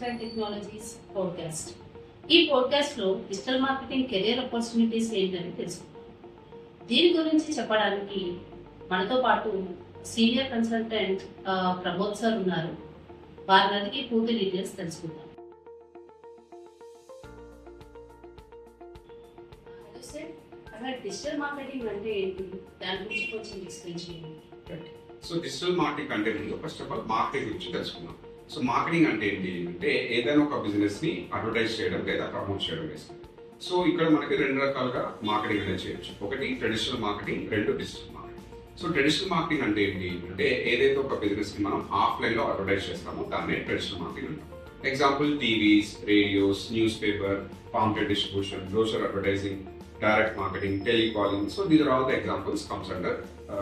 And technologies podcast. ఈ పాడ్కాస్ట్లో digital marketing career opportunities ఏంటని తెలుసుకుందాం. దీని గురించి చెప్పడానికి మనతో పాటు సీనియర్ కన్సల్టెంట్ ప్రమోద్ సార్ ఉన్నారు. వారిని అడిగి పూర్తి డీటెయిల్స్ తెలుసుకుందాం. హలో సార్, అసలు డిజిటల్ మార్కెటింగ్ అంటే ఏంటి, దాని గురించి కొంచెం ఎక్స్ప్లెయిన్ చేయండి. సో డిజిటల్ మార్కెటింగ్ అంటే ముందు ఫస్ట్ ఆఫ్ ఆల్ మార్కెటింగ్ గురించి తెలుసుకుందాం. సో మార్కెటింగ్ అంటే ఏంటి అంటే ఏదైనా ఒక బిజినెస్ ని అడ్వర్టైజ్ చేయడం లేదా ప్రమోట్ చేయడం వేస్తుంది. సో ఇక్కడ మనకి రెండు రకాలుగా మార్కెటింగ్ అనేది చేయొచ్చు. ఒకటి ట్రెడిషనల్ మార్కెటింగ్, రెండు digital marketing. So traditional marketing అంటే ఏంటి అంటే ఏదైతే ఒక బిజినెస్ ని మనం ఆఫ్లైన్ లో అడ్వర్టైజ్ చేస్తామో దాన్నే ట్రెడిషనల్ మార్కెటింగ్ అంటాం. Example TVs, radios, newspaper, pamphlet distribution, brochure advertising, direct marketing, telecalling. So these are all the examples comes under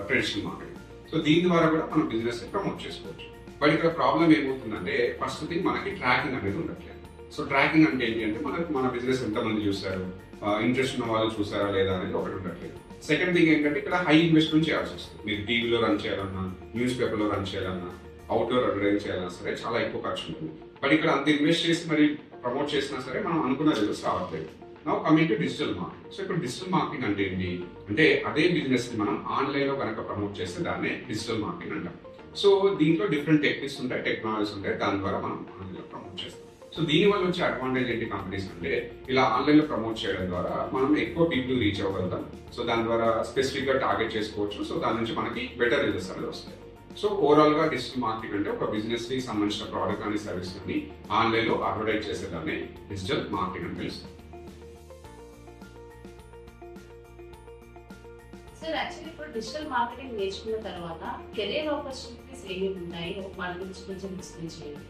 traditional marketing. So దీని ద్వారా కూడా మనం బిజినెస్ ని ప్రమోట్ చేసుకోవచ్చు. బట్ ఇక్కడ ప్రాబ్లం ఏమవుతుందంటే ఫస్ట్ థింగ్ మనకి ట్రాకింగ్ అనేది ఉండట్లేదు. సో ట్రాకింగ్ అంటే ఏంటి అంటే మన బిజినెస్ ఎంతమంది చూసారు, ఇంట్రెస్ట్ ఉన్న వాళ్ళు చూసారా లేదా అనేది ఒకటి ఉండట్లేదు. సెకండ్ థింగ్ ఏంటంటే ఇక్కడ హై ఇన్వెస్ట్మెంట్ చేయాల్సి వస్తుంది. మీరు టీవీలో రన్ చేయాలన్నా, న్యూస్ పేపర్లో రన్ చేయాలన్నా, అవుట్డోర్ అడ్వర్టైజ్ చేయాలన్నా సరే చాలా ఎక్కువ ఖర్చు ఉంటుంది. బట్ ఇక్కడ అంత ఇన్వెస్ట్ చేసి మరి ప్రమోట్ చేసినా సరే మనం అనుకున్న రిజల్ట్స్ రావట్లేదు. Now coming to digital marketing. So ఇప్పుడు డిజిటల్ మార్కెటింగ్ అంటే ఏంటి అంటే అదే బిజినెస్ ని మనం ఆన్లైన్ లో కనుక ప్రమోట్ చేస్తే దాన్నే డిజిటల్ మార్కెటింగ్ అంటాం. సో దీంట్లో డిఫరెంట్ టెక్నిక్స్ ఉంటాయి, టెక్నాలజీస్ ఉంటాయి, దాని ద్వారా మనం ఆన్లైన్ లో ప్రమోట్ చేస్తాం. సో దీని వల్ల వచ్చే అడ్వాంటేజ్ ఏంటి కంపెనీస్ అంటే ఇలా ఆన్లైన్ లో ప్రమోట్ చేయడం ద్వారా మనం ఎక్కువ పీపుల్ రీచ్ అవ్వగలుగుతాం. సో దాని ద్వారా స్పెసిఫిక్ గా టార్గెట్ చేసుకోవచ్చు. సో దాని నుంచి మనకి బెటర్ రిజల్ట్స్ అనేది వస్తాయి. సో ఓవరాల్ గా డిజిటల్ మార్కెటింగ్ అంటే ఒక బిజినెస్ కి సంబంధించిన ప్రోడక్ట్ కానీ సర్వీస్ కానీ ఆన్లైన్ లో అడ్వర్టైజ్ చేసేదాన్ని డిజిటల్ మార్కెటింగ్ అని పిలుస్తాం. సార్, యాక్చువల్లీ ఇప్పుడు డిజిటల్ మార్కెటింగ్ నేర్చుకున్న తర్వాత కెరీర్ ఆపర్చునిటీస్ ఏమేమి ఉన్నాయి, వాటి గురించి కొంచెం ఎక్స్ప్లెయిన్ చేయండి.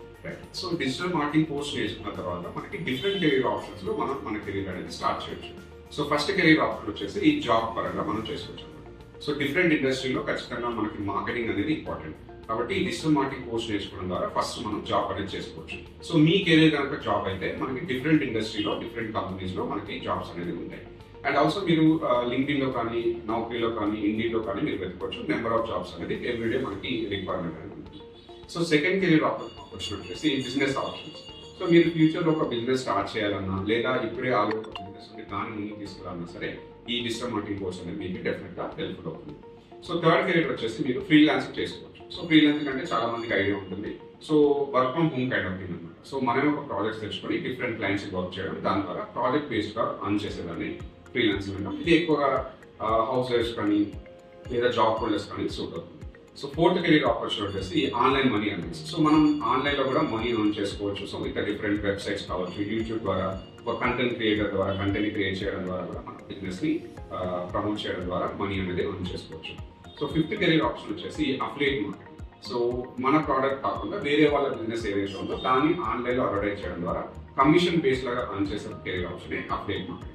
సో డిజిటల్ మార్కెటింగ్ కోర్స్ నేర్చుకున్న తర్వాత మనకి డిఫరెంట్ కెరీర్ ఆప్షన్స్ లో మనం మన కెరీర్ అనేది స్టార్ట్ చేయొచ్చు. సో ఫస్ట్ కెరీర్ ఆప్షన్ వచ్చేసి ఈ జాబ్ పరంగా మనం చేసుకోవచ్చు. సో డిఫరెంట్ ఇండస్ట్రీలో ఖచ్చితంగా మనకి మార్కెటింగ్ అనేది ఇంపార్టెంట్. కాబట్టి ఈ డిజిటల్ మార్కెటింగ్ కోర్స్ నేర్చుకోవడం ద్వారా ఫస్ట్ మనం జాబ్ అనేది చేసుకోవచ్చు. సో మీ కెరీర్ కనుక జాబ్ అయితే మనకి డిఫరెంట్ ఇండస్ట్రీలో, డిఫరెంట్ కంపెనీస్ లో మనకి జాబ్స్ అనేది ఉంటాయి. అండ్ ఆల్సో మీరు లింక్డ్ఇన్ లో కానీ, నౌకరీలో కానీ, ఇండీడ్ లో కానీ మీరు వెతుకోవచ్చు. నెంబర్ ఆఫ్ జాబ్స్ అనేది ఎవ్రీడే మనకి రిక్వైర్మెంట్ అనేది ఉంటుంది. సో సెకండ్ కెరీర్ ఆపర్చునిటీ వచ్చేసి బిజినెస్ ఆప్షన్స్. సో మీరు ఫ్యూచర్ లో ఒక బిజినెస్ స్టార్ట్ చేయాలన్నా లేదా ఇప్పుడే ఆల్రెడీ ఒక బిజినెస్ ఉంది దాన్ని ముందుకు తీసుకురాలన్నా సరే ఈ డిజిటల్ మార్కెటింగ్ కోర్స్ అనేది మీకు డెఫినెట్ గా హెల్ప్ఫుల్ అవుతుంది. సో థర్డ్ కెరీర్ వచ్చేసి మీరు ఫ్రీలాన్సింగ్ చేసుకోవచ్చు. సో ఫ్రీలాన్సింగ్ అంటే చాలా మందికి ఐడియా ఉంటుంది. So work from home kind of thing అనమాట. సో మనమే ఒక ప్రాజెక్ట్ తెచ్చుకొని డిఫరెంట్ క్లయింట్స్ వర్క్ చేయడం, దాని ద్వారా ప్రాజెక్ట్ బేస్డ్ గా రన్ చేసేదాన్ని ఫ్రీలాన్సింగ్ అంటాం. ఇది ఎక్కువగా హౌస్ వైఫ్స్ కానీ లేదా జాబ్ హోల్డర్స్ కానీ సూట్ అవుతుంది. సో ఫోర్త్ కెరీర్ ఆపర్చునిటీ వచ్చేసి ఆన్లైన్ మనీ అనేది. సో మనం ఆన్లైన్ లో కూడా మనీ ఎర్న్ చేసుకోవచ్చు. సో ఇంకా డిఫరెంట్ వెబ్సైట్స్ కావచ్చు, యూట్యూబ్ ద్వారా ఒక కంటెంట్ క్రియేటర్ ద్వారా కంటెంట్ క్రియేట్ చేయడం ద్వారా కూడా మన బిజినెస్ ని ప్రమోట్ చేయడం ద్వారా మనీ అనేది ఎర్న్ చేసుకోవచ్చు. సో ఫిఫ్త్ కెరీర్ ఆప్షన్ వచ్చేసి అఫిలియేట్ మార్కెటింగ్. సో మన ప్రోడక్ట్ కాకుండా వేరే వాళ్ళ బిజినెస్ ఏదైతే ఉందో దాన్ని ఆన్లైన్ లో అడ్వర్టైజ్ చేయడం ద్వారా కమిషన్ బేస్ లాగా ఎర్న్ చేసే career option affiliate marketing.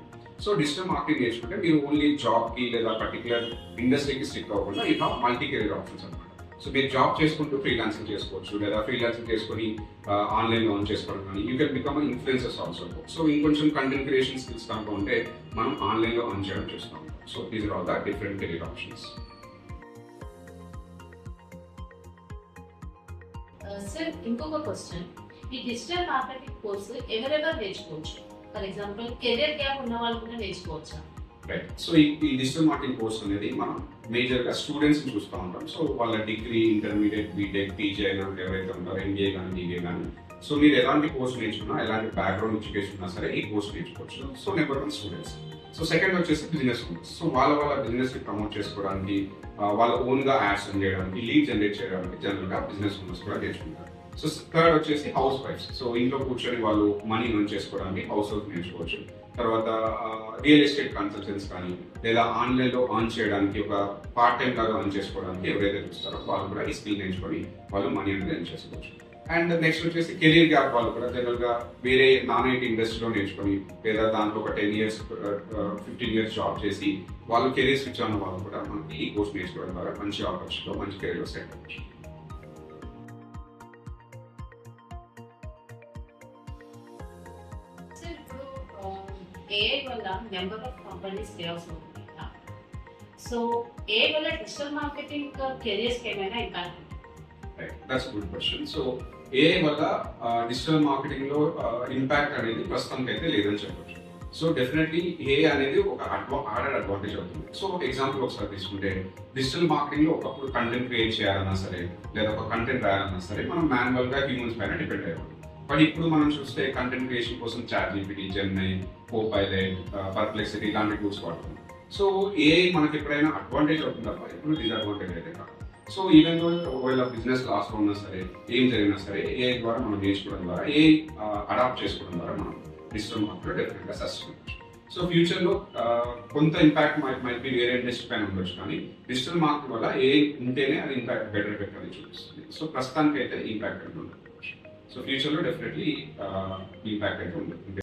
So digital marketing నేర్చుకుంటే మీరు ఓన్లీ జాబ్ కి లేదా పర్టికులర్ ఇండస్ట్రీకి స్టిక్ అవ్వకుండా ఇక మల్టీ కెరీర్ ఆప్షన్స్ అనమాట. సో మీరు జాబ్ చేసుకుంటూ ఫ్రీలాన్సింగ్ చేసుకోవచ్చు, లేదా ఫ్రీలాన్సింగ్ చేసుకొని ఆన్లైన్ లో ఆన్ చేసుకోవడం కానీ you can become influencers also. So ఇంకొంచెం కంటెంట్ క్రియేషన్ స్కిల్స్ కనుక ఉంటే మనం ఆన్లైన్ లో ఆన్ చేయడం చూస్తాం. So these are all the different career options. Sir, ఇంకొక క్వశ్చన్, ఈ డిజిటల్ మార్కెటింగ్ కోర్సు ఎవరెవరు నేర్చుకోవచ్చు? ఫర్ ఎగ్జాంపుల్ కెరియర్ గ్యాప్ ఉన్న వాళ్ళు కూడా నేర్చుకోవచ్చా? రైట్. సో ఈ డిజిటల్ మార్కెటింగ్ కోర్స్ అనేది మనం మేజర్ గా స్టూడెంట్స్ ని చూస్తూ ఉంటాం. సో వాళ్ళ డిగ్రీ, ఇంటర్మీడియట్, బీటెక్, పీజీ అయినా ఎవరైతే ఉంటారో, ఎంబీఏ కానీ, బీఏ కానీ. సో మీరు ఎలాంటి కోర్స్ నేర్చుకున్నా, ఎలాంటి బ్యాక్గ్రౌండ్ ఎడ్యుకేషన్ ఉన్నా సరే ఈ కోర్స్ నేర్చుకోవచ్చు. So number 1 students. So second వచ్చేసి బిజినెస్ ఓనర్స్. సో వాళ్ళ బిజినెస్ ని ప్రమోట్ చేసుకోవడానికి, వాళ్ళ ఓన్ గా యాడ్స్ రన్ చేయడానికి, లీడ్ జనరేట్ చేయడానికి జనరల్ గా బిజినెస్ ఓనర్స్ కూడా నేర్చుకుంటారు. సో థర్డ్ వచ్చేసి హౌస్ వైఫ్స్. సో ఇంట్లో కూర్చొని వాళ్ళు మనీ ఎర్న్ చేసుకోవడానికి హౌస్ వైఫ్ నేర్చుకోవచ్చు. తర్వాత రియల్ ఎస్టేట్ కన్సల్టెంట్స్ కానీ లేదా ఆన్లైన్ లో ఆన్ చేయడానికి ఒక పార్ట్ టైం లాగా ఆన్ చేసుకోవడానికి ఎవరైతే చూస్తారో వాళ్ళు కూడా ఈ స్కిల్ నేర్చుకొని వాళ్ళు మనీ అనేది ఎర్న్ చేసుకోవచ్చు. అండ్ నెక్స్ట్ వచ్చేసి కెరీర్ గ్యాప్ వాళ్ళు కూడా జనరల్ గా వేరే నాన్ ఐటీ ఇండస్ట్రీలో నేర్చుకొని లేదా దాంట్లో ఒక 10 years 15 years జాబ్ చేసి వాళ్ళు కెరీర్ స్విచ్ అన్న వాళ్ళు కూడా మనకి ఈ కోర్స్ నేర్చుకోవడం ద్వారా మంచి ఆపర్చునిటీలో మంచి కెరీర్ సెట్ అవ్వచ్చు. AI వల్ల నెంబర్ ఆఫ్ కంపెనీస్ లే ఆఫ్స్ అవుతున్నాయి. సో AI వల్ల డిజిటల్ మార్కెటింగ్ కెరియర్స్ ఏమైనా impact? Right, that's a good question. So AI వల్ల డిజిటల్ మార్కెటింగ్ లో ఇంపాక్ట్ అనేది ప్రస్తుతానికి అయితే లేదని చెప్పొచ్చు. సో డెఫినెట్లీ ఏఐ అనేది ఒక ఆడెడ్ అడ్వాంటేజ్ అవుతుంది. సో ఒక ఎగ్జాంపుల్ ఒకసారి తీసుకుంటే డిజిటల్ మార్కెటింగ్ లో ఒకప్పుడు కంటెంట్ క్రియేట్ చేయాలన్నా సరే లేదా ఒక కంటెంట్ రాయాలన్నా సరే మనం మాన్యువల్ గా హ్యూమన్స్ పైన డిపెండ్ అయ్యాం. బట్ ఇప్పుడు మనం చూస్తే కంటెంట్ క్రియేషన్ కోసం ChatGPT, Gemini, Copilot, Perplexity ఇలాంటి టూల్స్ వాడుతున్నాం. సో ఏఐ మనకి ఎప్పుడైనా అడ్వాంటేజ్ అవుతుంది తప్ప ఎప్పుడు డిసడ్వాంటేజ్ అయితే కాదు. సో ఈవెన్ దో ఒకవేళ బిజినెస్ లాస్ లో ఉన్నా సరే ఏం జరిగినా సరే ఏఐ ద్వారా మనం నేర్చుకోవడం ద్వారా ఏఐ అడాప్ట్ చేసుకోవడం ద్వారా మనం డిజిటల్ మార్కెట్లో డెఫినెట్ గా సక్సెస్ ఉండొచ్చు. సో ఫ్యూచర్ లో కొంత ఇంపాక్ట్ మైట్ బి వేరే ఇండస్ట్రీ పైన ఉండొచ్చు, కానీ డిజిటల్ మార్కెట్ వల్ల ఏఐ ఉంటేనే అది ఇంపాక్ట్ బెటర్ ఎఫెక్ట్ అని చూపిస్తుంది. సో ప్రస్తుతానికి అయితే ఇంపాక్ట్ అయితే ఉండొచ్చు. సో ఫ్యూచర్ లో డెఫినెట్లీ ఇంపాక్ట్ అయితే ఉంటుంది.